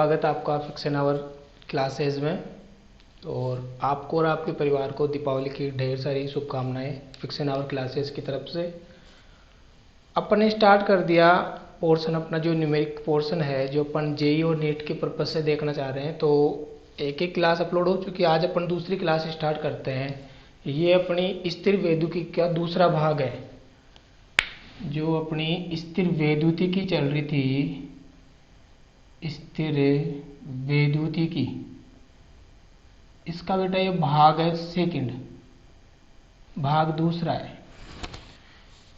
स्वागत है आपका फिक्शन आवर क्लासेज में। और आपको और आपके परिवार को दीपावली की ढेर सारी शुभकामनाएं फिक्शन आवर क्लासेज की तरफ से। अपन ने स्टार्ट कर दिया पोर्शन, अपना जो न्यूमेरिक पोर्शन है जो अपन जेई और नीट के पर्पज से देखना चाह रहे हैं। तो एक एक क्लास अपलोड हो चुकी है, आज अपन दूसरी क्लास स्टार्ट करते हैं। ये अपनी स्थिर वैद्युतिकी का दूसरा भाग है। जो अपनी स्थिर वैद्युतिकी चल रही थी, स्थिर वैद्युतिकी, इसका बेटा ये भाग है सेकंड, भाग दूसरा है।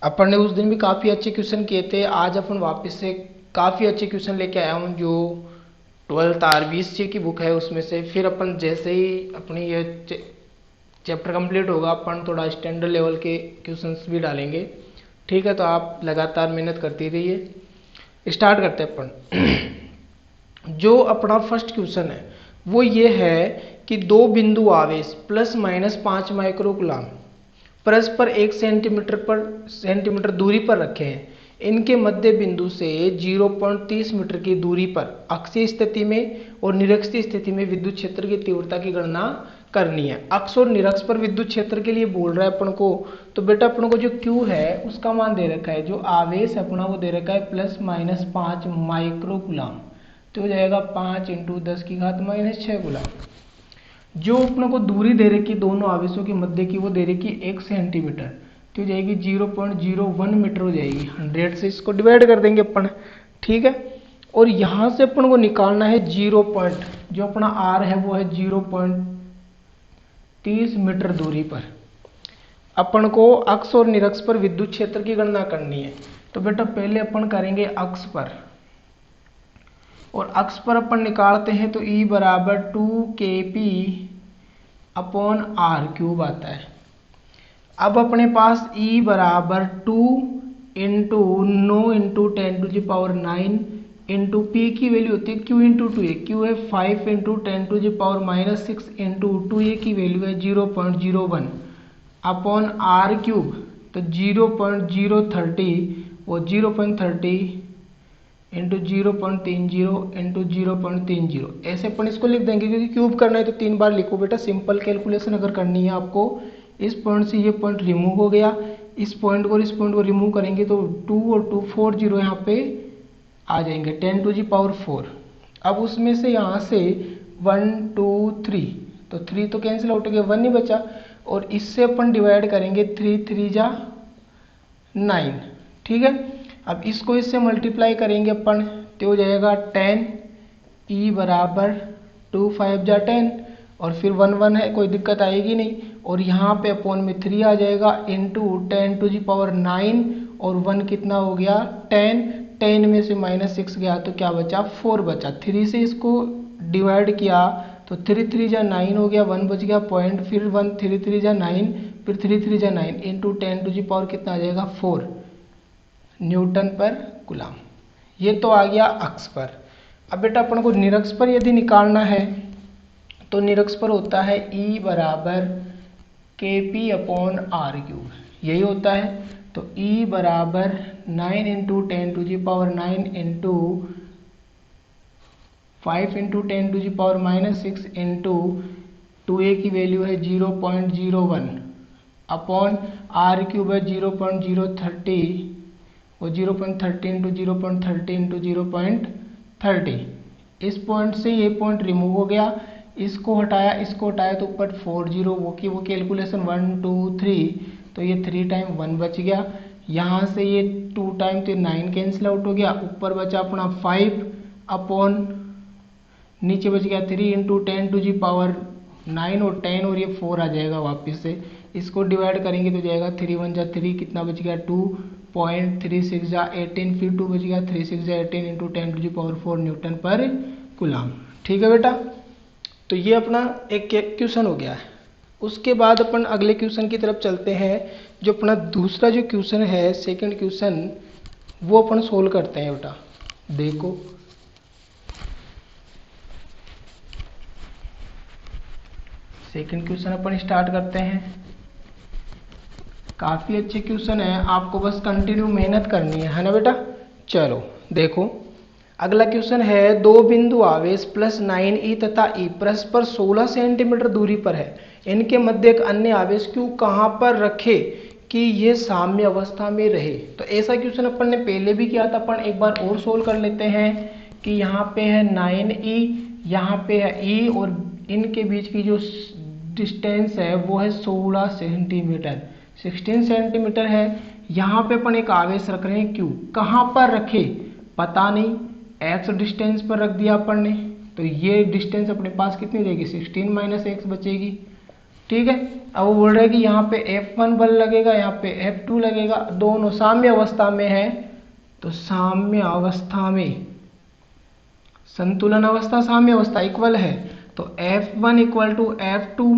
अपन ने उस दिन भी काफ़ी अच्छे क्वेश्चन किए थे, आज अपन वापस से काफ़ी अच्छे क्वेश्चन लेके आया हूँ जो 12th RBSC की बुक है उसमें से। फिर अपन जैसे ही अपनी ये चैप्टर कंप्लीट होगा अपन थोड़ा स्टैंडर्ड लेवल के क्वेश्चंस भी डालेंगे, ठीक है। तो आप लगातार मेहनत करती रहिए। स्टार्ट करते हैं अपन। जो अपना फर्स्ट क्वेश्चन है वो ये है कि दो बिंदु आवेश ±5 माइक्रोकूलम परस्पर 1 सेंटीमीटर दूरी पर रखे हैं। इनके मध्य बिंदु से 0.30 मीटर की दूरी पर अक्षीय स्थिति में और निरक्षीय स्थिति में विद्युत क्षेत्र की तीव्रता की गणना करनी है। अक्ष और निरक्ष पर विद्युत क्षेत्र के लिए बोल रहा है अपन को। तो बेटा अपन को जो Q है उसका मान दे रखा है, जो आवेश अपना वो दे रखा है ±5 माइक्रोकूलम, तो हो जाएगा 5 × 10⁻⁻⁶ गुना। जो अपने को दूरी दे रखी दोनों आवेशों के मध्य की वो दे रखी 1 सेंटीमीटर, तो हो जाएगी 0.01 मीटर हो जाएगी। 100 से इसको डिवाइड कर देंगे अपन, ठीक है। और यहाँ से अपन को निकालना है जो अपना R है वो है 0.30 मीटर दूरी पर। अपन को अक्ष और निरक्ष पर विद्युत क्षेत्र की गणना करनी है। तो बेटा पहले अपन करेंगे अक्ष पर, और अक्ष पर अपन निकालते हैं तो E बराबर 2kp/r³ आता है। अब अपने पास E बराबर 2 × 9 × 10⁹ इंटू P की वैल्यू होती है Q × 2a, Q है 5 × 10⁻⁻⁶ इंटू 2a की वैल्यू है 0.01/r³। तो 0.030 और 0.30 इंटू 0.30 इंटू 0.30, ऐसे अपन इसको लिख देंगे क्योंकि क्यूब करना है तो 3 बार लिखो बेटा। सिंपल कैलकुलेशन अगर करनी है आपको, इस पॉइंट से ये पॉइंट रिमूव हो गया, इस पॉइंट को रिमूव करेंगे तो 2 और 2 4 0 यहाँ पे आ जाएंगे 10⁴। अब उसमें से यहाँ से 1 2 3, तो 3 तो कैंसिल आउट हो गया, 1 ही बचा। और इससे अपन डिवाइड करेंगे 3 3 जा 9, ठीक है। अब इसको इससे मल्टीप्लाई करेंगे अपन तो हो जाएगा 10, E बराबर 2 5 जा 10, और फिर 1 1 है, कोई दिक्कत आएगी नहीं। और यहाँ पे अपॉन में 3 आ जाएगा इंटू 10⁹ और 1 कितना हो गया 10, 10 में से -6 गया तो क्या बचा 4 बचा। 3 से इसको डिवाइड किया तो 3 3 जा 9 हो गया, 1 बच गया पॉइंट, फिर 1 3 3 जा 9, फिर 3 3 जा 9 इंटू 10⁻, कितना आ जाएगा 4 न्यूटन पर कूलम। ये तो आ गया अक्ष पर। अब बेटा अपन को निरक्ष पर यदि निकालना है तो निरक्ष पर होता है E बराबर kp/r³, यही होता है। तो E बराबर 9 × 10⁹ इंटू 5 × 10⁻⁻⁶ इंटू 2a की वैल्यू है 0.01 अपॉन r³ है 0.030 और 0.30 इंटू 0.30 इंटू 0.30। इस पॉइंट से ये पॉइंट रिमूव हो गया, इसको हटाया तो ऊपर 4 0 वो कैलकुलेशन 1 2 3, तो ये 3 टाइम 1 बच गया। यहाँ से ये 2 टाइम तो 9 कैंसिल आउट हो गया, ऊपर बचा अपना 5 अपॉन नीचे बच गया 3 इंटू 10⁻⁹ और 10 और ये 4 आ जाएगा वापस से। इसको डिवाइड करेंगे तो जाएगा 3 1 जा 3, कितना बच गया 2.36 जा 18, फिर 2 बच गया 3 6 जा 18 इंटू 10⁴ न्यूटन पर कूलम, ठीक है बेटा। तो ये अपना एक क्वेश्चन हो गया है। उसके बाद अपन अगले क्वेश्चन की तरफ चलते हैं। जो अपना दूसरा जो क्वेश्चन है, सेकंड क्वेश्चन, वो अपन सोल्व करते हैं बेटा। देखो सेकंड क्वेश्चन अपन स्टार्ट करते हैं। काफ़ी अच्छे क्वेश्चन है, आपको बस कंटिन्यू मेहनत करनी है ना बेटा। चलो देखो अगला क्वेश्चन है, दो बिंदु आवेश प्लस 9e तथा e परस्पर 16 सेंटीमीटर दूरी पर है, इनके मध्य एक अन्य आवेश q कहां पर रखे कि ये साम्य अवस्था में रहे। तो ऐसा क्वेश्चन अपन ने पहले भी किया था, अपन एक बार और सोल्व कर लेते हैं कि यहाँ पे है 9e, यहाँ पे है e और इनके बीच की जो डिस्टेंस है वो है 16 सेंटीमीटर, 16 सेंटीमीटर है। यहाँ पे अपन एक आवेश रख रहे हैं q, कहाँ पर रखे पता नहीं, x डिस्टेंस पर रख दिया अपन ने, तो ये डिस्टेंस अपने पास कितनी रहेगी 16 माइनस x बचेगी। ठीक है, अब वो बोल रहे हैं कि यहाँ पे F1 बल लगेगा, यहाँ पे F2 लगेगा, दोनों साम्य अवस्था में है। तो साम्य अवस्था में, संतुलन अवस्था साम्य अवस्था इक्वल है, तो F1 इक्वल टू F2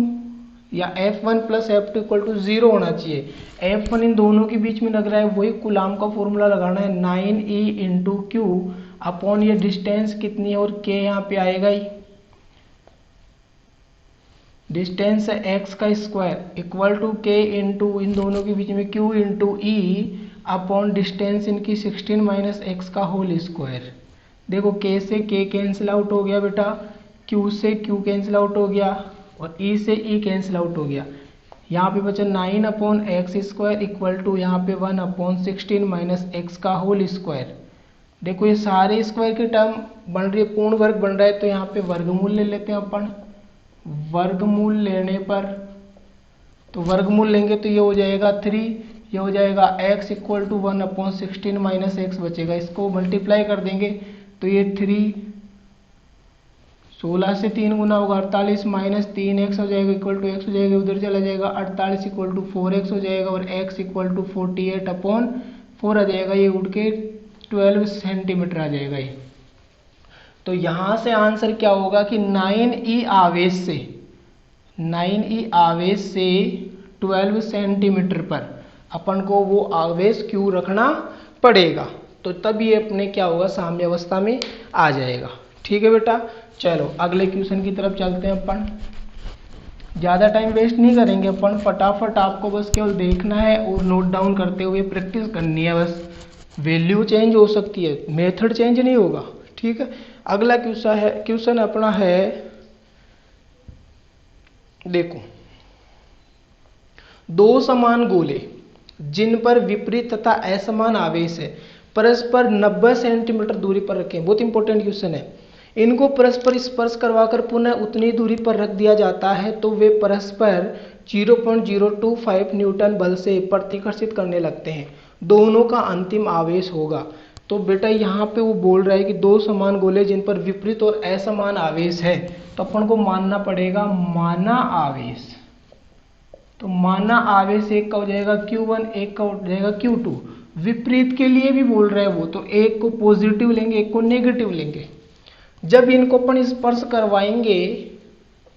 या F1 plus F2 equal to 0 होना चाहिए। F1 इन दोनों के बीच में लग रहा है, वही कूलाम का फॉर्मूला लगाना है, 9e इंटू क्यू अपॉन ये डिस्टेंस कितनी है और k यहाँ पे आएगा ही, डिस्टेंस है x का square equal to k into इन दोनों के बीच में q into e upon distance इनकी 16 माइनस x का होल स्क्वायर। देखो k से k कैंसिल आउट हो गया बेटा, q से q कैंसिल आउट हो गया और e से e कैंसिल आउट हो गया। यहाँ पे बचा 9 upon x square equal to यहाँ पे 1 अपॉन 16 माइनस एक्स का होल स्क्वायर। देखो ये सारे स्क्वायर की टर्म बन रही है, पूर्ण वर्ग बन रहा है, तो यहाँ पे वर्गमूल ले लेते हैं अपन। वर्गमूल लेने पर, तो वर्गमूल लेंगे तो ये हो जाएगा 3, ये हो जाएगा x equal to 1 upon 16 minus x बचेगा, इसको मल्टीप्लाई कर देंगे तो ये 3 16 से 3 गुना होगा 48 माइनस 3x हो जाएगा इक्वल टू x हो जाएगा, उधर चला जाएगा 48 इक्वल टू 4x हो जाएगा और x इक्वल टू 48 अपॉन 4 आ जाएगा, ये उठ के 12 सेंटीमीटर आ जाएगा ये। तो यहाँ से आंसर क्या होगा कि 9e आवेश से 12 सेंटीमीटर पर अपन को वो आवेश क्यों रखना पड़ेगा, तो तब ये अपने क्या होगा साम्य अवस्था में आ जाएगा। ठीक है बेटा, चलो अगले क्वेश्चन की तरफ चलते हैं अपन। ज़्यादा टाइम वेस्ट नहीं करेंगे अपन, फटाफट आपको बस केवल देखना है और नोट डाउन करते हुए प्रैक्टिस करनी है बस। वैल्यू चेंज हो सकती है, मेथड चेंज नहीं होगा। ठीक है, अगला क्वेश्चन अपना है, देखो दो समान गोले जिन पर विपरीत तथा असमान आवेश है परस्पर 90 सेंटीमीटर दूरी पर रखें, बहुत इंपॉर्टेंट क्वेश्चन है। इनको परस्पर स्पर्श करवाकर पुनः उतनी दूरी पर रख दिया जाता है तो वे परस्पर 0.025 न्यूटन बल से प्रतिकर्षित करने लगते हैं, दोनों का अंतिम आवेश होगा। तो बेटा यहाँ पे वो बोल रहा है कि दो समान गोले जिन पर विपरीत और असमान आवेश है, तो अपन को मानना पड़ेगा माना आवेश। तो माना आवेश एक का हो जाएगा Q1, एक का हो जाएगा Q2। विपरीत के लिए भी बोल रहे हैं वो, तो एक को पॉजिटिव लेंगे एक को नेगेटिव लेंगे। जब इनको अपन स्पर्श करवाएंगे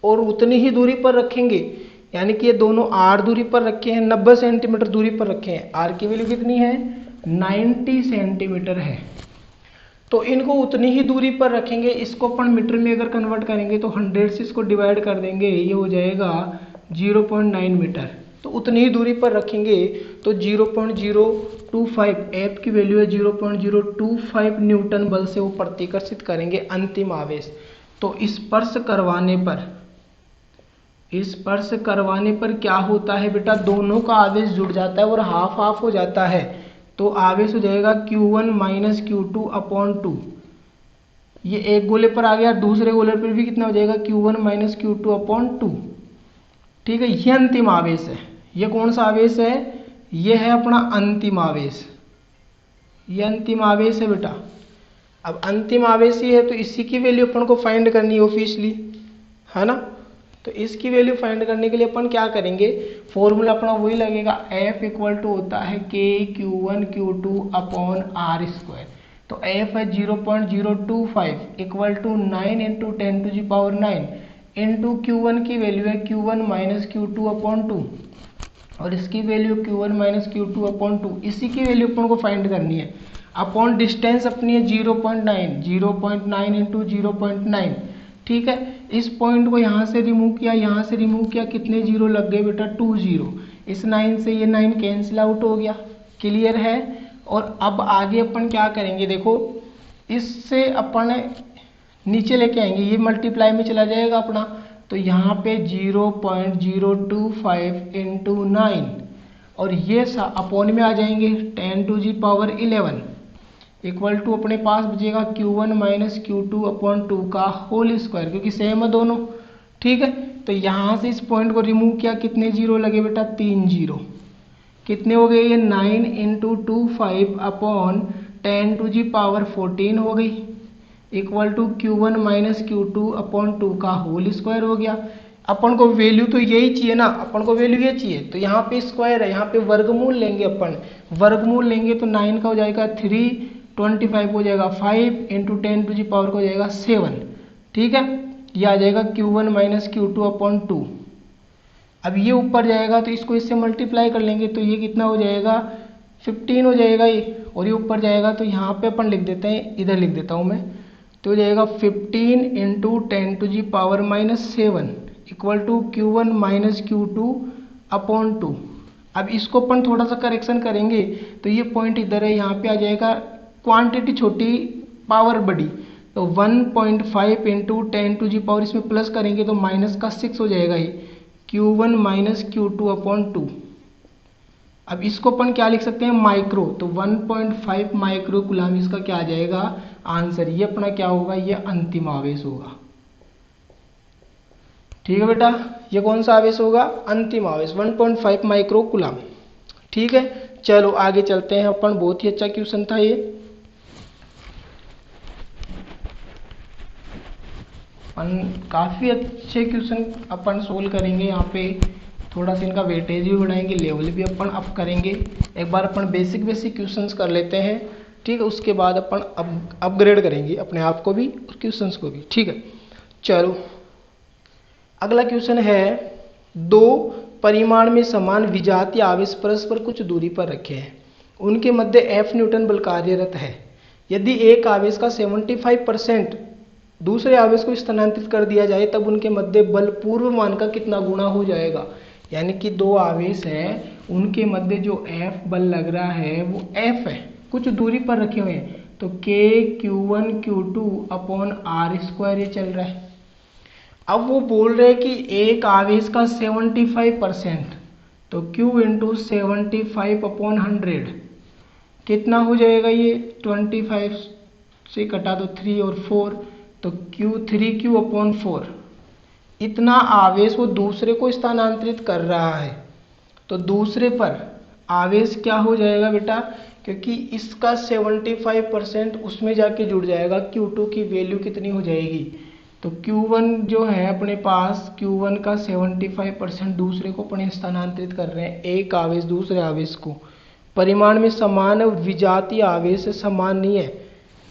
और उतनी ही दूरी पर रखेंगे, यानी कि ये दोनों r दूरी पर रखे हैं, 90 सेंटीमीटर दूरी पर रखे हैं, r की वैल्यू कितनी है 90 सेंटीमीटर है, तो इनको उतनी ही दूरी पर रखेंगे। इसको अपन मीटर में अगर कन्वर्ट करेंगे तो 100 से इसको डिवाइड कर देंगे, ये हो जाएगा 0.9 मीटर। तो उतनी ही दूरी पर रखेंगे तो 0.025 एफ की वैल्यू है 0.025 न्यूटन बल से वो प्रतिकर्षित करेंगे अंतिम आवेश। तो स्पर्श करवाने पर क्या होता है बेटा, दोनों का आवेश जुड़ जाता है और हाफ हाफ हो जाता है, तो आवेश हो जाएगा Q1 माइनस Q2 अपॉन 2। ये एक गोले पर आ गया, दूसरे गोले पर भी कितना हो जाएगा Q1 माइनस Q2 अपॉन 2। ठीक है, ये अंतिम आवेश है। ये कौन सा आवेश है, ये है अपना अंतिम आवेश, ये अंतिम आवेश है बेटा। अब अंतिम आवेश ये है तो इसी की वैल्यू अपन को फाइंड करनी है ऑब्वियसली, है ना। तो इसकी वैल्यू फाइंड करने के लिए अपन क्या करेंगे, फॉर्मूला अपना वही लगेगा, F इक्वल टू होता है K Q1 Q2 upon R square. तो F है 0.025 equal to 9 into 10 to the power 9 into Q1 की वैल्यू है Q1 माइनस Q2 अपॉन 2 और इसकी value Q1 minus Q2 upon 2, इसी की वैल्यू अपन को फाइंड करनी है। अपॉन डिस्टेंस अपनी है 0.9 इंटू 0.9। ठीक है, इस पॉइंट को यहाँ से रिमूव किया, यहाँ से रिमूव किया, कितने जीरो लग गए बेटा 2 जीरो। इस 9 से ये 9 कैंसिल आउट हो गया, क्लियर है। और अब आगे अपन क्या करेंगे, देखो इससे अपन नीचे लेके आएंगे, ये मल्टीप्लाई में चला जाएगा अपना, तो यहाँ पे 0.025 इंटू 9 और ये अपोन में आ जाएंगे 10 to the power 11 equal to अपने पास बचेगा Q1 माइनस Q2 अपॉन 2 का होल स्क्वायर, क्योंकि सेम है दोनों। ठीक है, तो यहाँ से इस पॉइंट को रिमूव किया, कितने जीरो लगे बेटा, 3 जीरो। कितने हो गए ये 9 into 25 upon 10 to the power 14 हो गई equal to Q1 minus Q2 upon 2 का होल स्क्वायर हो गया। अपन को वैल्यू तो यही चाहिए ना, अपन को वैल्यू ये चाहिए, तो यहाँ पे स्क्वायर है, यहाँ पे वर्गमूल लेंगे अपन, वर्गमूल लेंगे तो 9 का हो जाएगा 3, 25 हो जाएगा 5 इंटू 10 टू दी पावर का हो जाएगा 7। ठीक है, ये आ जाएगा Q1 माइनस Q2 अपॉन 2। अब ये ऊपर जाएगा तो इसको इससे मल्टीप्लाई कर लेंगे, तो ये कितना हो जाएगा 15 हो जाएगा ये, और ये ऊपर जाएगा तो यहाँ पे अपन लिख देते हैं, इधर लिख देता हूँ मैं, तो हो जाएगा 15 into 10 to the power minus 7 equal to Q1 minus Q2 upon 2। अब इसको अपन थोड़ा सा करेक्शन करेंगे, तो ये पॉइंट इधर है, यहाँ पे आ जाएगा क्वांटिटी छोटी पावर बड़ी, तो 1.5 इंटू 10 टू दी पावर इसमें प्लस करेंगे तो माइनस का 6 हो जाएगा ये Q1 माइनस Q2 अपॉन 2। अब इसको अपन क्या लिख सकते हैं, माइक्रो, तो 1.5 माइक्रो कूलम इसका क्या आ जाएगा आंसर, ये अपना क्या होगा, ये अंतिम आवेश होगा। ठीक है बेटा, ये कौन सा आवेश होगा, अंतिम आवेश 1.5 माइक्रो कूलम। ठीक है, चलो आगे चलते हैं अपन, बहुत ही अच्छा क्वेश्चन था ये। काफी अच्छे क्वेश्चन अपन सोल्व करेंगे, यहाँ पे थोड़ा सा इनका वेटेज भी बढ़ाएंगे, लेवल भी अपन अप करेंगे। एक बार अपन बेसिक क्वेश्चंस कर लेते हैं, ठीक है, उसके बाद अपन अपग्रेड करेंगे अपने आप को भी और क्वेश्चंस को भी। ठीक है, चलो अगला क्वेश्चन है, दो परिमाण में समान विजातीय आवेश परस्पर कुछ दूरी पर रखे हैं, उनके मध्य F न्यूटन बल कार्यरत है। यदि एक आवेश का 75% दूसरे आवेश को स्थानांतरित कर दिया जाए तब उनके मध्य बल पूर्व मान का कितना गुना हो जाएगा। यानी कि दो आवेश है, उनके मध्य जो F बल लग रहा है वो F है, कुछ दूरी पर रखे हुए हैं, तो K Q1 Q2 upon R square ये चल रहा है। अब वो बोल रहे हैं कि एक आवेश का 75%, तो Q इंटू 75 अपॉन 100 कितना हो जाएगा, ये 25 से कटा दो 3 और 4, तो Q3Q अपॉन 4 इतना आवेश वो दूसरे को स्थानांतरित कर रहा है, तो दूसरे पर आवेश क्या हो जाएगा बेटा, क्योंकि इसका 75% उसमें जाके जुड़ जाएगा, Q2 की वैल्यू कितनी हो जाएगी, तो Q1 जो है अपने पास, Q1 का 75% दूसरे को अपने स्थानांतरित कर रहे हैं, एक आवेश दूसरे आवेश को। परिमाण में समान विजातीय आवेश समान नहीं है,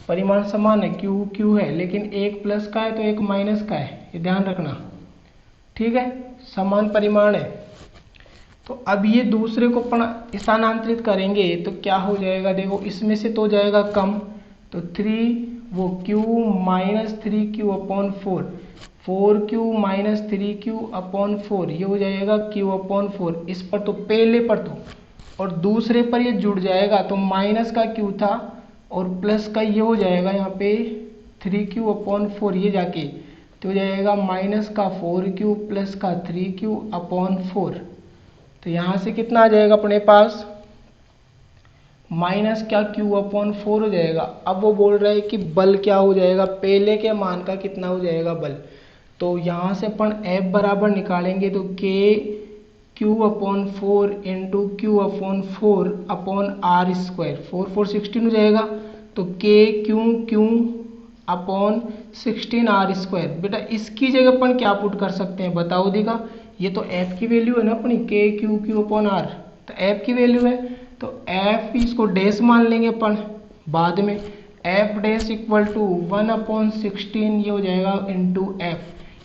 परिमाण समान है, Q Q है, लेकिन एक प्लस का है तो एक माइनस का है, ये ध्यान रखना। ठीक है, समान परिमाण है, तो अब ये दूसरे को अपन स्थानांतरित करेंगे तो क्या हो जाएगा, देखो इसमें से तो जाएगा कम, तो 3 वो Q minus 3Q upon 4, 4Q minus 3Q upon 4 ये हो जाएगा Q अपॉन 4। इस पर तो पहले पर तो और दूसरे पर ये जुड़ जाएगा, तो माइनस का Q था और प्लस का ये हो जाएगा यहाँ पे 3Q अपॉन 4 ये जाके तो हो जाएगा माइनस का 4Q प्लस का 3Q अपॉन 4। तो यहाँ से कितना आ जाएगा अपने पास, माइनस क्या Q अपॉन 4 हो जाएगा। अब वो बोल रहा है कि बल क्या हो जाएगा, पहले के मान का कितना हो जाएगा बल, तो यहाँ से अपन F बराबर निकालेंगे, तो K Q upon 4 into Q upon 4 upon R square, 4 4 16 हो जाएगा, तो K Q upon 16 R square. बेटा इसकी जगह अपन क्या पुट कर सकते हैं बताओ देगा, ये तो F की वैल्यू है ना अपनी, K Q अपॉन R, तो F की वैल्यू है, तो F इसको डैश मान लेंगे अपन बाद में, F dash equal to 1 upon 16 ये हो जाएगा इंटू F,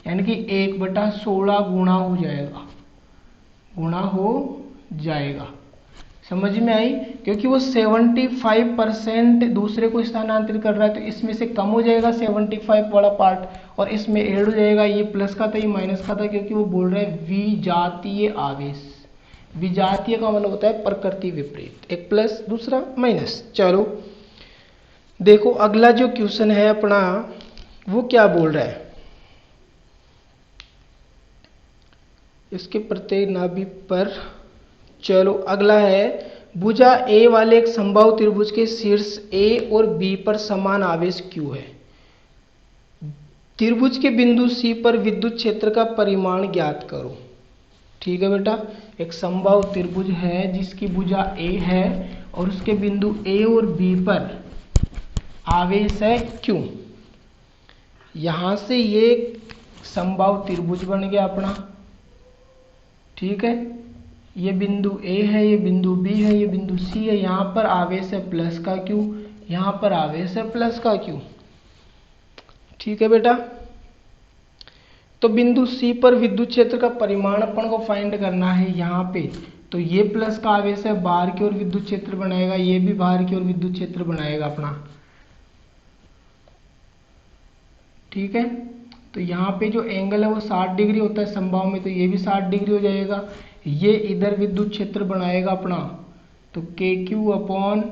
यानी कि 1/16 गुणा हो जाएगा, गुणा हो जाएगा। समझ में आई, क्योंकि वो 75% दूसरे को स्थानांतरित कर रहा है, तो इसमें से कम हो जाएगा 75 वाला पार्ट और इसमें ऐड हो जाएगा, ये प्लस का था ये माइनस का था, क्योंकि वो बोल रहे हैं विजातीय आवेश। विजातीय का मतलब होता है प्रकृति विपरीत, एक प्लस दूसरा माइनस। चलो देखो अगला जो क्वेश्चन है अपना वो क्या बोल रहा है, इसके प्रत्येक नाभि पर। चलो अगला है, भुजा ए वाले एक समबाहु त्रिभुज के शीर्ष ए और बी पर समान आवेश Q है। त्रिभुज के बिंदु C पर विद्युत क्षेत्र का परिमाण ज्ञात करो। ठीक है बेटा, एक समबाहु त्रिभुज है जिसकी भुजा A है और उसके बिंदु A और B पर आवेश है Q। यहां से ये समबाहु त्रिभुज बन गया अपना। ठीक है, ये बिंदु A है, ये बिंदु B है, ये बिंदु C है। यहाँ पर आवेश है प्लस का Q, यहाँ पर आवेश है प्लस का Q। ठीक है बेटा, तो बिंदु C पर विद्युत क्षेत्र का परिमाण अपन को फाइंड करना है यहाँ पे। तो ये प्लस का आवेश है, बाहर की ओर विद्युत क्षेत्र बनाएगा, ये भी बाहर की ओर विद्युत क्षेत्र बनाएगा अपना। ठीक है, तो यहाँ पे जो एंगल है वो 60 डिग्री होता है समबाहु में, तो ये भी 60 डिग्री हो जाएगा। ये इधर विद्युत क्षेत्र बनाएगा अपना, तो KQ अपॉन,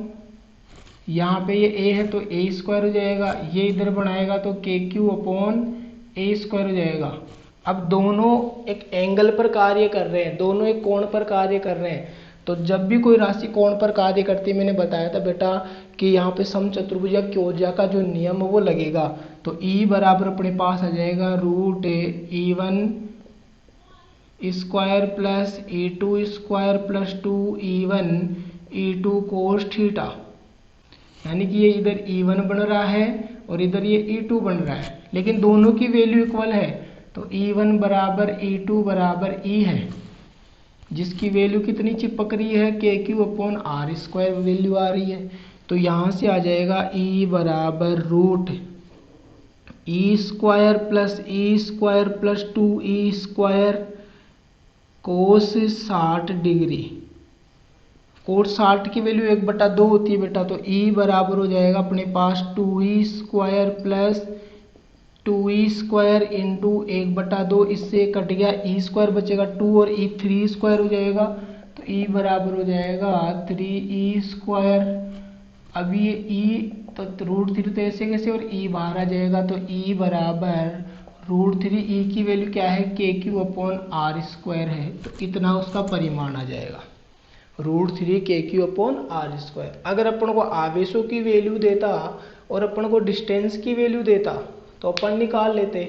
यहाँ पे ये A है तो A स्क्वायर हो जाएगा। ये इधर बनाएगा तो KQ अपॉन A स्क्वायर हो जाएगा। अब दोनों एक एंगल पर कार्य कर रहे हैं, दोनों एक कोण पर कार्य कर रहे हैं। तो जब भी कोई राशि कोण पर कार्य करती है, मैंने बताया था बेटा कि यहाँ पे समचतुर्भुज या क्योज्या का जो नियम है वो लगेगा। तो E बराबर अपने पास आ जाएगा √E1 square plus E2 square plus 2E1 E2 cos theta. यानी कि ये इधर E1 बन रहा है और इधर ये E2 बन रहा है, लेकिन दोनों की वैल्यू इक्वल है। तो E1 बराबर E2 बराबर E है, जिसकी वैल्यू कितनी चिपक रही है, KQ upon R square value आ रही है। तो यहाँ से आ जाएगा E बराबर √E square plus E square plus 2E square cos 60 degree. Cos 60 की वैल्यू 1/2 होती है बेटा, तो E बराबर हो जाएगा अपने पास 2E square plus 2E square into 1/2, इससे कट गया E स्क्वायर बचेगा 2 और E 3 स्क्वायर हो जाएगा। तो E बराबर हो जाएगा 3E स्क्वायर। अब ये E तो √3 तो ऐसे कैसे, और E बाहर आ जाएगा। तो E बराबर √3E की वैल्यू क्या है, KQ अपॉन R स्क्वायर है। तो इतना उसका परिमाण आ जाएगा, √3 KQ अपॉन R स्क्वायर। अगर अपन को आवेशों की वैल्यू देता और अपन को डिस्टेंस की वैल्यू देता तो अपन निकाल लेते।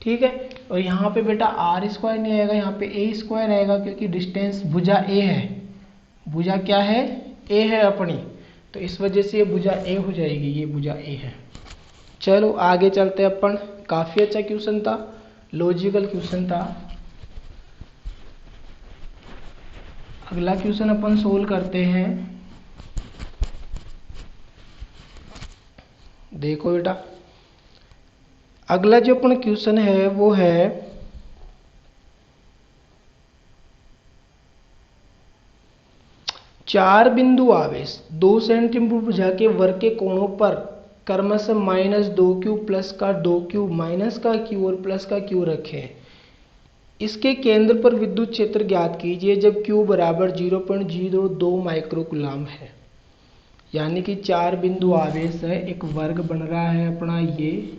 ठीक है, और यहाँ पे बेटा R स्क्वायर नहीं आएगा, यहाँ पे A स्क्वायर आएगा, क्योंकि डिस्टेंस भुजा A है। भुजा क्या है, A है अपनी, तो इस वजह से ये भुजा A हो जाएगी, ये भुजा A है। चलो आगे चलते हैं अपन। काफी अच्छा क्वेश्चन था, लॉजिकल क्वेश्चन था। अगला क्वेश्चन अपन सोल्व करते हैं। देखो बेटा, अगला जो अपन क्वेश्चन है वो है चार बिंदु आवेश 2 सेंटीमीटर भुजा के वर्ग के कोणों पर क्रमशः -2Q प्लस का 2Q माइनस का Q और प्लस का Q रखे हैं। इसके केंद्र पर विद्युत क्षेत्र ज्ञात कीजिए जब Q बराबर 0.02 माइक्रोकूलम है। यानी कि चार बिंदु आवेश है, एक वर्ग बन रहा है अपना ये,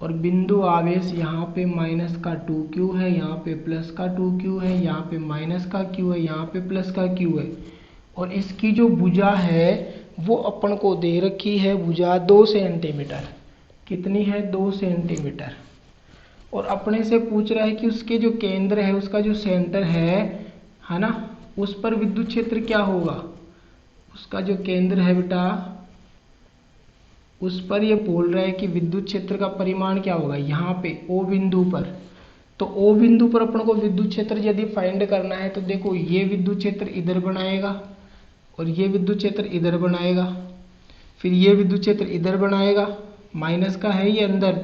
और बिंदु आवेश यहाँ पे माइनस का 2Q है, यहाँ पे प्लस का 2Q है, यहाँ पे माइनस का Q है, यहाँ पे प्लस का Q है। और इसकी जो भुजा है वो अपन को दे रखी है, भुजा 2 सेंटीमीटर। कितनी है, 2 सेंटीमीटर। और अपने से पूछ रहा है कि उसके जो केंद्र है, उसका जो सेंटर है ना, उस पर विद्युत क्षेत्र क्या होगा। उसका जो केंद्र है बेटा, उस पर ये बोल रहा है कि विद्युत क्षेत्र का परिमाण क्या होगा यहाँ पे O बिंदु पर। तो O बिंदु पर अपन को विद्युत क्षेत्र यदि फाइंड करना है तो देखो, ये विद्युत क्षेत्र इधर बनाएगा और ये विद्युत क्षेत्र इधर बनाएगा, फिर ये विद्युत क्षेत्र इधर बनाएगा, माइनस का है ये अंदर,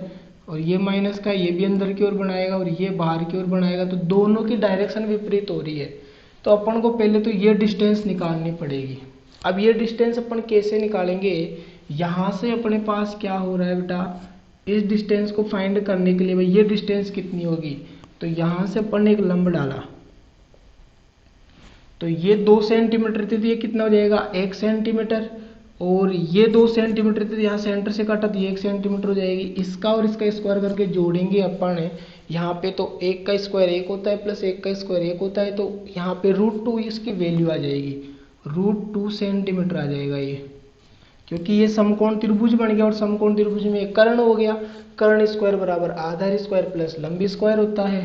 और ये माइनस का, ये भी अंदर की ओर बनाएगा और ये बाहर की ओर बनाएगा। तो दोनों की डायरेक्शन विपरीत हो रही है। तो अपन को पहले तो ये डिस्टेंस निकालनी पड़ेगी। अब ये डिस्टेंस अपन कैसे निकालेंगे, यहाँ से अपने पास क्या हो रहा है बेटा, इस डिस्टेंस को फाइंड करने के लिए भाई ये डिस्टेंस कितनी होगी, तो यहाँ से अपन ने एक लंब डाला, तो ये 2 सेंटीमीटर थी, तो ये कितना हो जाएगा 1 सेंटीमीटर। और ये 2 सेंटीमीटर थे, यहाँ सेंटर से काटा तो ये 1 सेंटीमीटर हो जाएगी। इसका और इसका स्क्वायर करके जोड़ेंगे अपन, यहाँ पे तो 1 का स्क्वायर 1 होता है प्लस 1 का स्क्वायर 1 होता है, तो यहाँ पे √2 इसकी वैल्यू आ जाएगी, √2 सेंटीमीटर आ जाएगा ये, क्योंकि ये समकोण त्रिभुज बन गया और समकोण त्रिभुज में एक कर्ण हो गया। कर्ण स्क्वायर बराबर आधार स्क्वायर प्लस लंबी स्क्वायर होता है।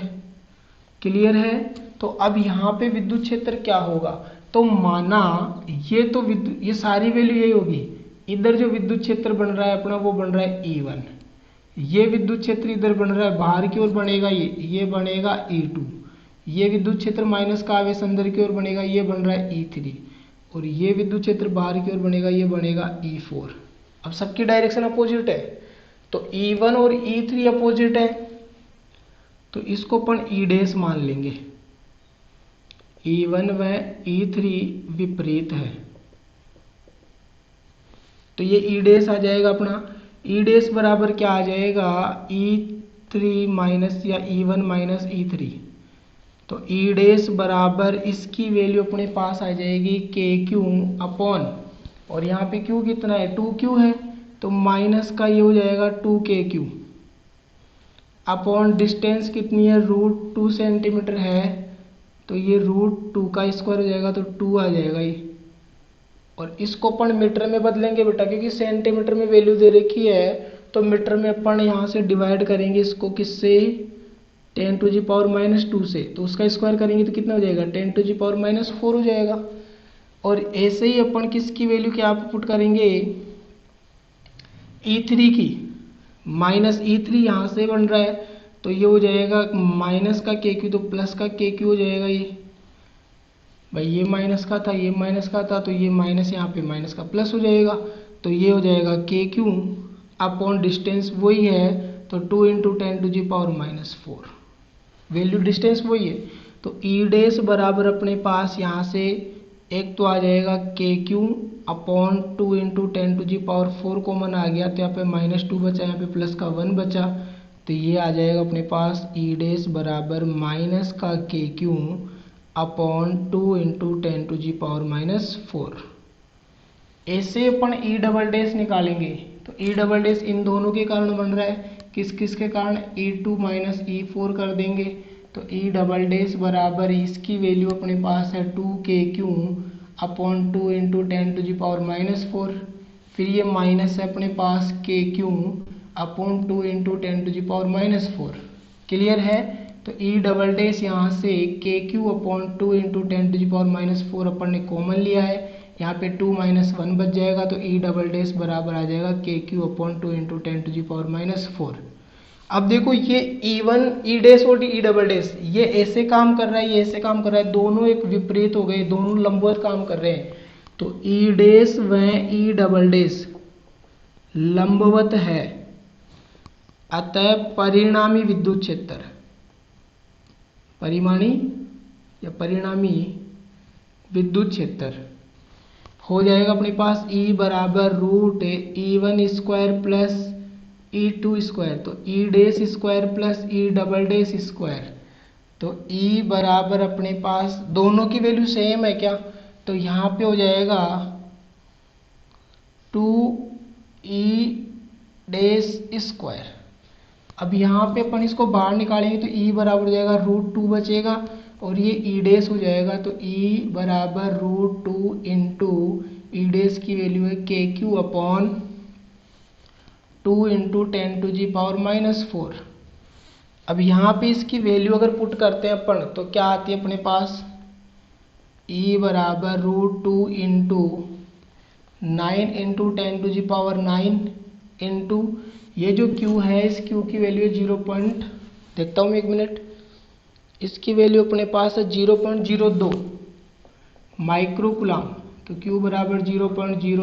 क्लियर है? तो अब यहाँ पे विद्युत क्षेत्र क्या होगा, तो माना ये सारी वैल्यू यही होगी। इधर जो विद्युत क्षेत्र बन रहा है अपना वो बन रहा है E1, ये विद्युत क्षेत्र इधर बन रहा है बाहर की ओर बनेगा, ये बनेगा E2, ये विद्युत क्षेत्र माइनस का आवेश अंदर की ओर बनेगा, ये बन रहा है E3, और ये विद्युत क्षेत्र बाहर की ओर बनेगा, ये बनेगा E4। अब सबकी डायरेक्शन अपोजिट है, तो E1 और E3 अपोजिट है, तो इसको अपन E' मान लेंगे। E1 व E3 विपरीत है, तो ये E' आ जाएगा अपना। E' बराबर क्या आ जाएगा, E3 माइनस या E1 माइनस E3, तो E' बराबर इसकी वैल्यू अपने पास आ जाएगी KQ अपॉन, और यहाँ पे Q कितना है, 2Q है, तो माइनस का ये हो जाएगा 2KQ अपॉन डिस्टेंस कितनी है, √2 सेंटीमीटर है, तो ये √2 का स्क्वायर हो जाएगा, तो 2 आ जाएगा ये। और इसको अपन मीटर में बदलेंगे बेटा, क्योंकि सेंटीमीटर में वैल्यू दे रखी है, तो मीटर में अपन यहाँ से डिवाइड करेंगे इसको, किससे, 10⁻⁻2 से, तो उसका स्क्वायर करेंगे तो कितना हो जाएगा, 10⁻⁻4 हो जाएगा। और ऐसे ही अपन किसकी वैल्यू क्या पुट करेंगे, E3 की, माइनस E3 यहाँ से बन रहा है, तो ये हो जाएगा माइनस का KQ, तो प्लस का KQ हो जाएगा। ये भाई ये माइनस का था, ये माइनस का था, तो ये माइनस यहाँ पे माइनस का प्लस हो जाएगा, तो ये हो जाएगा KQ अपॉन डिस्टेंस वही है, तो 2 × 10⁻⁻4, वैल्यू डिस्टेंस वही है। तो E' बराबर अपने पास यहाँ से एक तो आ जाएगा KQ अपॉन 2 × 10⁻4 कॉमन आ गया, तो यहाँ पे -2 बचा, यहाँ पे प्लस का 1 बचा, तो ये आ जाएगा अपने पास E' बराबर माइनस का KQ अपॉन 2 × 10⁻⁻4। ऐसे अपन E" निकालेंगे, तो E" इन दोनों के कारण बन रहा है, किस किस के कारण, E2 माइनस E4 कर देंगे, तो E" बराबर इसकी वैल्यू अपने पास है 2KQ अपॉन 2 × 10⁻⁻4, फिर ये माइनस है अपने पास KQ अपॉन 2 × 10⁻⁻4। क्लियर है? तो E" यहाँ से KQ अपॉन 2 × 10⁻⁻4 अपन ने कॉमन लिया है, यहाँ पे 2 - 1 बच जाएगा, तो E" बराबर आ जाएगा KQ अपॉन 2 × 10⁻⁻4। अब देखो ये E1 E' और E" ये ऐसे काम कर रहा है, ये ऐसे काम कर रहा है, दोनों एक विपरीत हो गए, दोनों लंबवत काम कर रहे हैं, तो E' व E" लंबवत है, अतः परिणामी विद्युत क्षेत्र, परिमाणी या परिणामी विद्युत क्षेत्र हो जाएगा अपने पास E बराबर √E1² प्लस E2², तो E' प्लस E" तो E बराबर अपने पास दोनों की वैल्यू सेम है क्या, तो यहाँ पे हो जाएगा 2E'²। अब यहाँ पे अपन इसको बाहर निकालेंगे तो E बराबर हो जाएगा √2 बचेगा, और ये E' हो जाएगा, तो E बराबर √2 इंटू E' की वैल्यू है KQ अपॉन 2 × 10⁻⁻4। अब यहाँ पे इसकी वैल्यू अगर पुट करते हैं अपन, तो क्या आती है अपने पास, E बराबर √2 इंटू 9 × 10⁻9 इंटू ये जो Q है, इस Q की वैल्यू 0. देखता हूँ मैं 1 मिनट, इसकी वैल्यू अपने पास है 0.02 माइक्रोकुलाम, तो Q बराबर 0.02 ×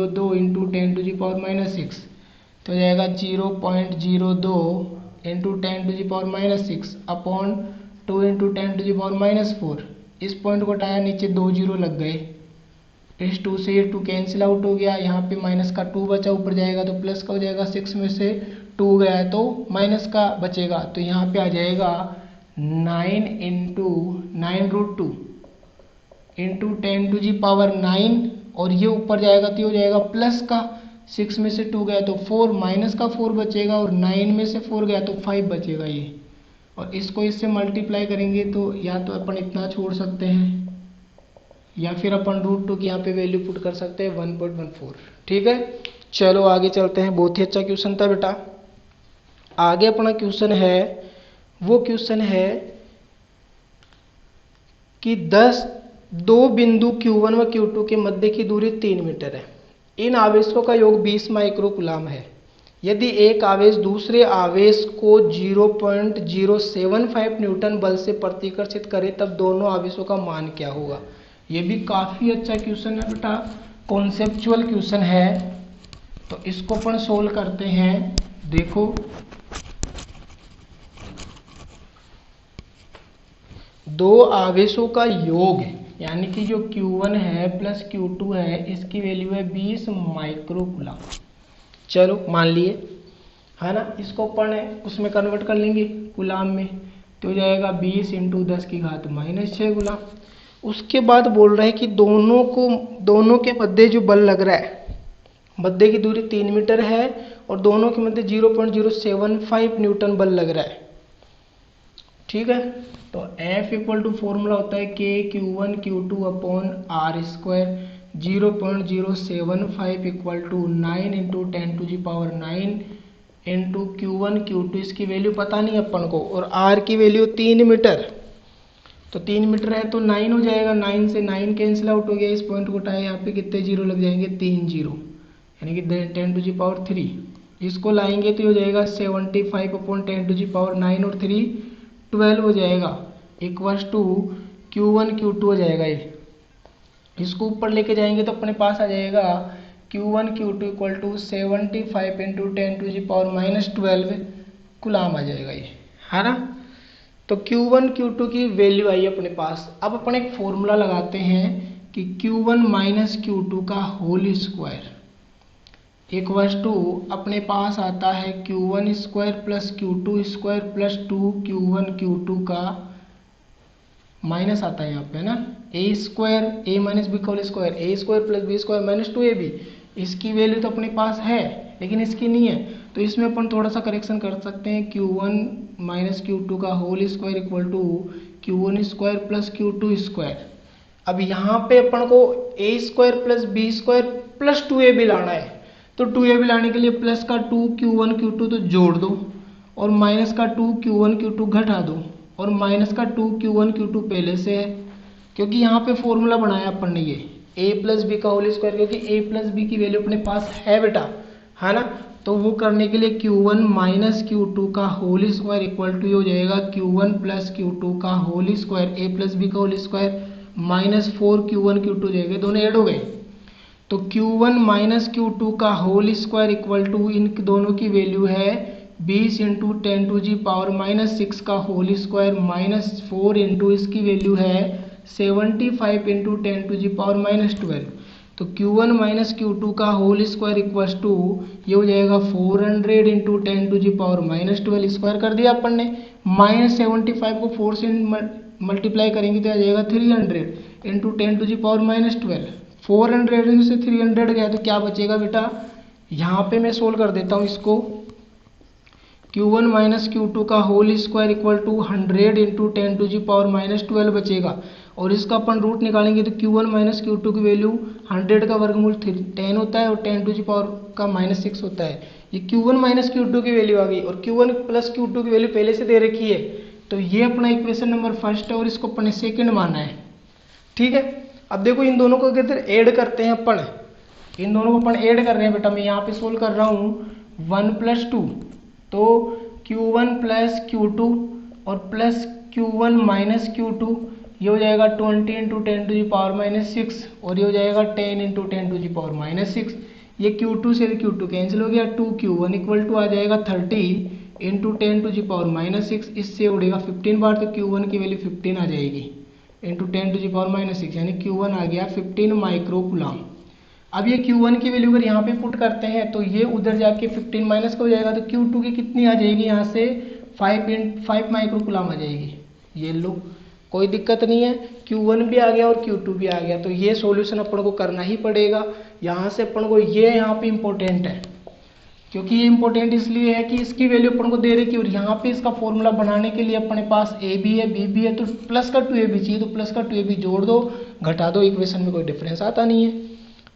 10⁻6, तो जाएगा 0.02 × 10⁻6 अपॉन 2 × 10⁻4। इस पॉइंट को हटाया, नीचे 2 0 लग गए, इस 2 से ये 2 कैंसिल आउट हो गया, यहाँ पे माइनस का 2 बचा, ऊपर जाएगा तो प्लस का हो जाएगा, 6 में से 2 गया है तो माइनस का बचेगा, तो यहाँ पे आ जाएगा 9 × 9√2 × 10⁻9 और ये ऊपर जाएगा तो ये हो जाएगा प्लस का, 6 में से 2 गया तो 4, माइनस का 4 बचेगा और 9 में से 4 गया तो 5 बचेगा ये। और इसको इससे मल्टीप्लाई करेंगे तो या तो अपन इतना छोड़ सकते हैं या फिर अपन √2 की यहाँ पे वैल्यू पुट कर सकते हैं 1.14। ठीक है, चलो आगे चलते हैं। बहुत ही अच्छा क्वेश्चन था बेटा। आगे अपना क्वेश्चन है, वो क्वेश्चन है कि 2 बिंदु Q1 व Q2 के मध्य की दूरी 3 मीटर है। इन आवेशों का योग 20 माइक्रोकूलाम है। यदि एक आवेश दूसरे आवेश को 0.075 न्यूटन बल से प्रतिकर्षित करे तब दोनों आवेशों का मान क्या होगा। ये भी काफी अच्छा क्वेश्चन है बेटा, कॉन्सेप्चुअल क्वेश्चन है। तो इसको अपन सोल्व करते हैं। देखो, दो आवेशों का योग यानी कि जो Q1 है प्लस Q2 है, इसकी वैल्यू है 20 माइक्रोकूलाम। चलो मान लिए, है ना। इसको अपन उसमें कन्वर्ट कर लेंगे कूलाम में, तो हो जाएगा 20 × 10⁻⁻6 गुना। उसके बाद बोल रहे हैं कि दोनों के मध्य जो बल लग रहा है, मध्य की दूरी 3 मीटर है और दोनों के मध्य 0.075 न्यूटन बल लग रहा है। ठीक है, तो F = फॉर्मूला होता है KQ1 Q2 upon R²। 0.075 = 9 × 10⁹ into Q1 Q2, इसकी वैल्यू पता नहीं अपन को, और R की वैल्यू 3 मीटर। तो 3 मीटर है तो 9 हो जाएगा, 9 से 9 कैंसिल आउट हो गया। इस पॉइंट को उठाए, यहाँ पे कितने जीरो लग जाएंगे, 3 जीरो, यानी कि 10⁻3। इसको लाएंगे तो हो जाएगा 75/10⁹ और 3 12 हो जाएगा, इक्वल्स टू Q1 Q2 हो जाएगा ये। इसको ऊपर लेके जाएंगे तो अपने पास आ जाएगा Q1 Q2 = 75 × 10⁻12 कूलाम आ जाएगा ये, है ना। तो Q1 Q2 की वैल्यू आई अपने पास। अब अपन एक फॉर्मूला लगाते हैं कि Q1 - Q2 का होल स्क्वायर इक्वल्स टू अपने पास आता है Q1² + Q2² + 2Q1 Q2 का माइनस आता है यहाँ पे, ना, a² a - b का whole square, a² + b² - 2ab। इसकी वैल्यू तो अपने पास है लेकिन इसकी नहीं है, तो इसमें अपन थोड़ा सा करेक्शन कर सकते हैं। Q1 - Q2 का whole square equal to Q1² + Q2²। अब यहाँ पे अपन को a² + b² + 2ab लाना है, तो 2ab लाने के लिए प्लस का 2Q1 Q2 तो जोड़ दो और माइनस का 2Q1 Q2 घटा दो और माइनस का 2Q1 Q2 पहले से है, क्योंकि यहाँ पे फॉर्मूला बनाया अपन ने ये a + b का होल स्क्वायर, क्योंकि a + b की वैल्यू अपने पास है बेटा, है ना। तो वो करने के लिए Q1 - Q2 का होल स्क्वायर इक्वल टू हो जाएगा Q1 + Q2 का होल स्क्वायर, a + b का होल स्क्वायर -4Q1 Q2 जाएगा, दोनों ऐड हो गए। तो Q1 - Q2 का होल स्क्वायर इक्वल टू इन दोनों की वैल्यू है 20 × 10⁻6 का होल स्क्वायर -4 इंटू इसकी वैल्यू है 75 × 10⁻12। तो Q1 - Q2 का होल स्क्वायर इक्वल्स टू ये हो जाएगा 400 × 10⁻12 स्क्वायर कर दिया अपन ने। -75 को 4 से मल्टीप्लाई करेंगे तो आ जाएगा 300 × 10⁻12। 400 से 300 गया तो क्या बचेगा बेटा, यहाँ पे मैं सोल्व कर देता हूँ इसको। Q1 - Q2 का होल स्क्वायर इक्वल टू 100 × 10⁻12 बचेगा, और इसका अपन रूट निकालेंगे तो Q1 - Q2 की वैल्यू 100 का वर्गमूल 10 होता है और 10⁻6 होता है। ये Q1 - Q2 की वैल्यू आ गई, और Q1 + Q2 की वैल्यू पहले से दे रखी है, तो ये अपना इक्वेशन नंबर फर्स्ट है और इसको अपन ने सेकेंड माना है। ठीक है, अब देखो इन दोनों को अगर ऐड करते हैं अपन, इन दोनों को अपन ऐड कर रहे हैं बेटा, मैं यहाँ पे सोल्व कर रहा हूँ 1 + 2, तो Q1 + Q2 और प्लस Q1 - Q2, ये हो जाएगा 20 × 10⁻6 और ये हो जाएगा 10 × 10⁻6। ये Q2 से Q2 कैंसिल हो गया, 2Q1 इक्वल टू आ जाएगा 30 × 10⁻6, इससे उड़ेगा 15 बार, तो Q1 की वैल्यू 15 आ जाएगी इंटू 10⁻6, यानी Q1 आ गया 15 माइक्रोकूलाम। अब ये Q1 की वैल्यू अगर यहाँ पे पुट करते हैं तो ये उधर जाके 15 माइनस का हो जाएगा, तो Q2 की कितनी आ जाएगी यहाँ से 5 माइक्रोकूलाम आ जाएगी। ये लो कोई दिक्कत नहीं है, Q1 भी आ गया और Q2 भी आ गया, तो ये सॉल्यूशन अपन को करना ही पड़ेगा। यहाँ से अपन को ये यहाँ पे इम्पोर्टेंट है, क्योंकि ये इम्पोर्टेंट इसलिए है कि इसकी वैल्यू अपन को दे रखी है और यहाँ पे इसका फॉर्मूला बनाने के लिए अपने पास ए भी है बी भी है, तो प्लस का 2ab चाहिए, तो प्लस का 2ab जोड़ दो घटा दो, इक्वेशन में कोई डिफरेंस आता नहीं है।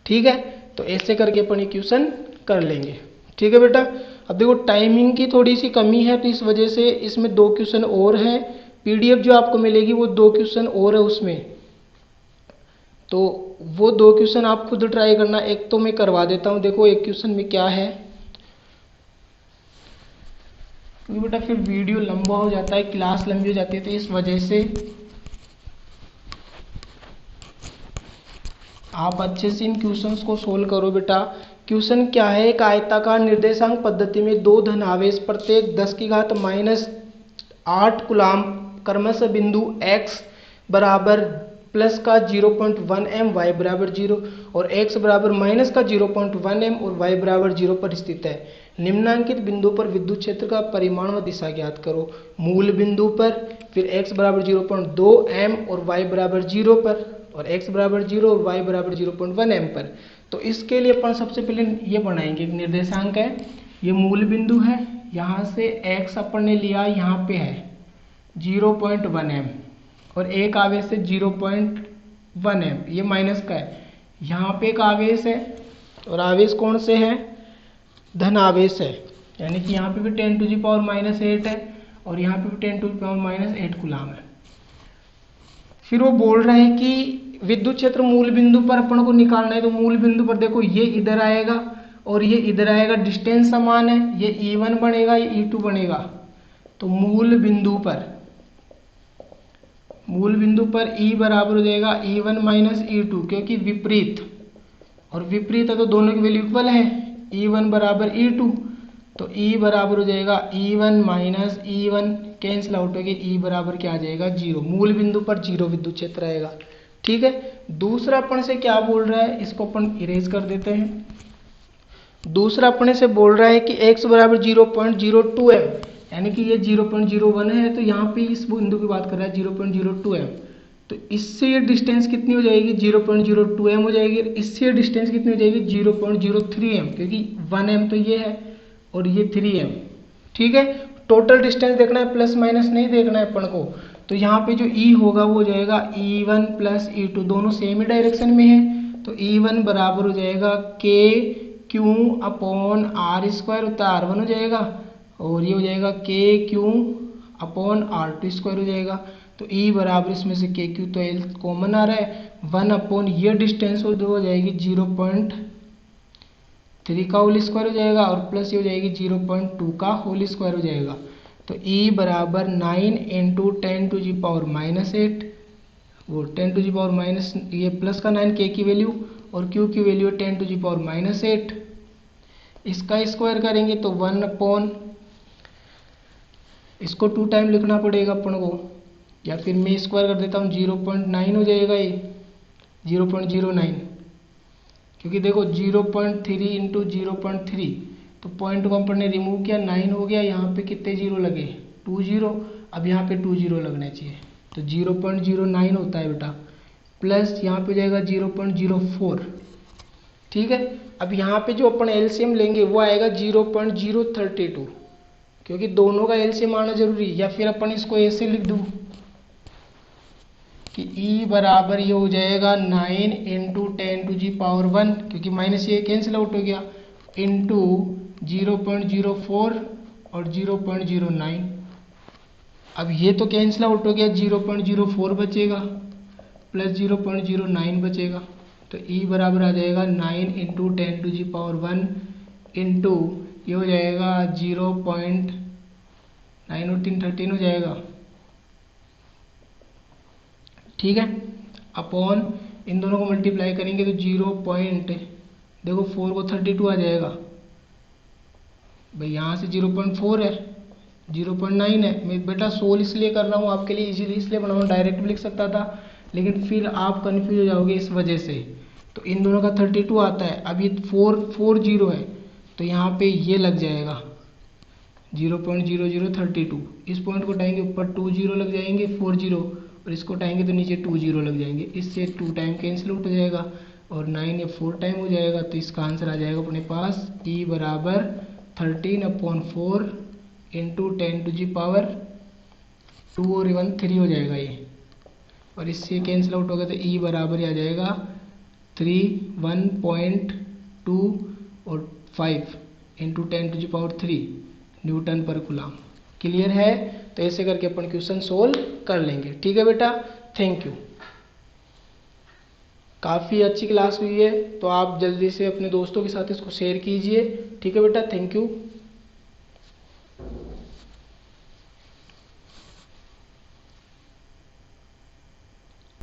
ठीक है, तो ऐसे करके अपन इक्वेशन कर लेंगे। ठीक है बेटा, अब देखो टाइमिंग की थोड़ी सी कमी है, तो इस वजह से इसमें 2 क्वेश्चन और हैं। पीडीएफ जो आपको मिलेगी वो 2 क्वेश्चन और है उसमें, तो वो 2 क्वेश्चन आप खुद ट्राई करना। एक तो मैं करवा देता हूँ, देखो एक क्वेश्चन में क्या है, क्योंकि बेटा फिर वीडियो लंबा हो जाता है, क्लास लंबी हो जाती है, तो इस वजह से आप अच्छे से इन क्वेश्चंस को सोल्व करो बेटा। क्वेश्चन क्या है, एक आयताकार निर्देशांक पद्धति में 2 धनावेश प्रत्येक 10⁻⁸ कूलाम क्रमशः बिंदु x बराबर प्लस का 0.1 m, y बराबर 0 और x बराबर माइनस का 0.1 m और y बराबर 0 पर स्थित है। निम्नांकित बिंदु पर विद्युत क्षेत्र का परिमाण व दिशा ज्ञात करो। मूल बिंदु पर, फिर x बराबर 0.2 m और y बराबर 0 पर, और x बराबर 0 और y बराबर 0.1 m पर। तो इसके लिए अपन सबसे पहले ये बनाएंगे, एक निर्देशांक है, ये मूल बिंदु है, यहाँ से x अपन ने लिया यहाँ पे है 0.1 m और एक आवेश है 0.1 m, ये माइनस का है। यहाँ पे एक आवेश है और आवेश कौन से है, धन आवेश है, यानी कि यहाँ पे भी 10⁻⁸ है और यहाँ पे भी 10⁻⁸ कूलाम है। फिर वो बोल रहे हैं कि विद्युत क्षेत्र मूल बिंदु पर अपन को निकालना है, तो मूल बिंदु पर देखो ये इधर आएगा और ये इधर आएगा, डिस्टेंस समान है, ये E1 बनेगा, ये E2 बनेगा। तो मूल बिंदु पर E बराबर हो जाएगा E1 माइनस E2, क्योंकि विपरीत और विपरीत है तो दोनों की वैल्यू इक्वल है, E1 बराबर E2, तो E बराबर हो जाएगा E1 minus E1 cancel out हो गया, E बराबर क्या आ जाएगा 0। मूल बिंदु पर 0 विद्युत क्षेत्र आएगा। ठीक है, दूसरा अपन से क्या बोल रहा है, इसको अपन इरेज कर देते हैं। दूसरा अपने से बोल रहा है कि x बराबर 0.02 m, यानी कि ये 0.01 है, तो यहाँ पे इस बिंदु की बात कर रहा है 0.02 m, तो इससे ये डिस्टेंस कितनी हो जाएगी 0.02 m हो जाएगी, इससे ये डिस्टेंस कितनी हो जाएगी 0.03 m, क्योंकि 1 m तो ये है और ये 3 m। ठीक है, टोटल डिस्टेंस देखना है, प्लस माइनस नहीं देखना है अपन को। तो यहाँ पे जो E होगा वो हो जाएगा E1 प्लस E2, दोनों सेम ही डायरेक्शन में है, तो E1 बराबर हो जाएगा KQ अपॉन R² होता है R1 हो जाएगा, और ये हो जाएगा KQ अपॉन R2² हो जाएगा। तो E बराबर इसमें से KQ तो L कॉमन आ रहा है, 1 अपॉन ये डिस्टेंस हो जाएगी 0.3 का होल स्क्वायर हो जाएगा, और प्लस ये हो जाएगी 0.2 का होल स्क्वायर हो जाएगा। तो E बराबर 9 इंटू 10⁻⁻8, वो 10⁻⁻, ये प्लस का 9 K की वैल्यू और Q की वैल्यू 10⁻⁸। इसका स्क्वायर करेंगे तो 1 अपॉन, इसको 2 टाइम लिखना पड़ेगा अपन को, या फिर मैं स्क्वायर कर देता हूँ 0.9 हो जाएगा, ये 0.09, क्योंकि देखो 0.3 इंटू 0.3, तो पॉइंट को अपन ने रिमूव किया, 9 हो गया, यहाँ पे कितने जीरो लगे 2 जीरो, अब यहाँ पे 2 जीरो लगने चाहिए, तो 0.09 होता है बेटा, प्लस यहाँ पे जाएगा 0.04। ठीक है, अब यहाँ पे जो अपन एलसीएम लेंगे वो आएगा 0.032, क्योंकि दोनों का एलसीएम आना जरूरी है, या फिर अपन इसको ऐसे लिख दूँ कि E बराबर ये हो जाएगा 9 इंटू 10⁻1, क्योंकि माइनस ये कैंसिल आउट हो गया, इंटू 0.04 और 0.09। अब ये तो कैंसिल आउट हो गया, 0.04 बचेगा प्लस 0.09 बचेगा, तो E बराबर आ जाएगा 9 इंटू 10⁻1 इंटू ये हो जाएगा 0.9 और 3 13 हो जाएगा। ठीक है, अपॉन इन दोनों को मल्टीप्लाई करेंगे तो 0. देखो 4 को 32 आ जाएगा भाई, यहाँ से 0.4 है, 0.9 है। मैं बेटा सोल्व इसलिए कर रहा हूँ आपके लिए, इजीली इसलिए बना हूँ, डायरेक्ट भी लिख सकता था, लेकिन फिर आप कंफ्यूज हो जाओगे इस वजह से। तो इन दोनों का 32 आता है, अब ये 4 0 है, तो यहाँ पे ये लग जाएगा 0.0032। इस पॉइंट को उठाएंगे ऊपर 2 0 लग जाएंगे, 4 0, और इसको उठाएंगे तो नीचे 2 जीरो लग जाएंगे, इससे 2 टाइम कैंसिल आउट हो जाएगा और 9 या 4 टाइम हो जाएगा। तो इसका आंसर आ जाएगा अपने पास e बराबर 13/4 इंटू 10⁻², और 1 3 हो जाएगा ये, और इससे कैंसिल आउट होगा तो e बराबर आ जाएगा 3 1.2 और 5 इंटू 10⁻³ न्यूटन पर कूलम। क्लियर है? तो ऐसे करके अपन क्वेश्चन सोल्व कर लेंगे। ठीक है बेटा, थैंक यू। काफ़ी अच्छी क्लास हुई है, तो आप जल्दी से अपने दोस्तों के साथ इसको शेयर कीजिए। ठीक है बेटा, थैंक यू।